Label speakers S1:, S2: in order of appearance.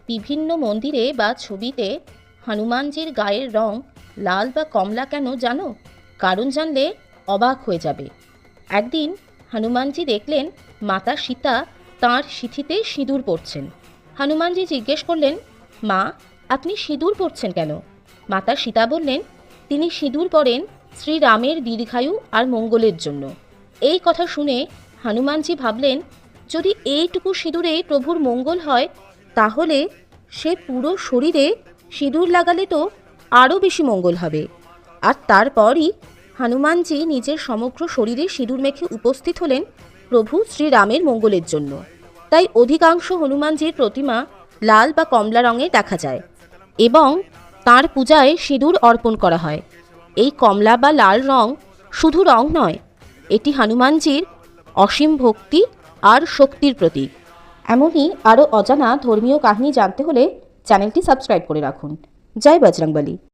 S1: বিভিন্ন মন্দিরে বা ছবিতে হনুমানজির গায়ের রং লাল বা কমলা কেন জানো? কারণ জানলে অবাক হয়ে যাবে। একদিন হনুমানজি দেখলেন মাতা সীতা তাঁর সিঁথিতে সিঁদুর পরছেন। হনুমানজি জিজ্ঞেস করলেন, মা, আপনি সিঁদুর পরছেন কেন? মাতা সীতা বললেন, তিনি সিঁদুর পরেন শ্রীরামের দীর্ঘায়ু আর মঙ্গলের জন্য। এই কথা শুনে হনুমানজি ভাবলেন, যদি এইটুকু সিঁদুরেই প্রভুর মঙ্গল হয়, তাহলে সে পুরো শরীরে সিঁদুর লাগালে তো আরও বেশি মঙ্গল হবে। আর তারপরই হনুমানজি নিজের সমগ্র শরীরে সিঁদুর মেখে উপস্থিত হলেন প্রভু শ্রীরামের মঙ্গলের জন্য। তাই অধিকাংশ হনুমানজির প্রতিমা লাল বা কমলা রঙে দেখা যায় এবং তাঁর পূজায় সিঁদুর অর্পণ করা হয়। এই কমলা বা লাল রং শুধু রং নয়, এটি হনুমানজির অসীম ভক্তি আর শক্তির প্রতীক। এমনই আরও অজানা ধর্মীয় কাহিনী জানতে হলে চ্যানেলটি সাবস্ক্রাইব করে রাখুন। জয় বজরংবলী।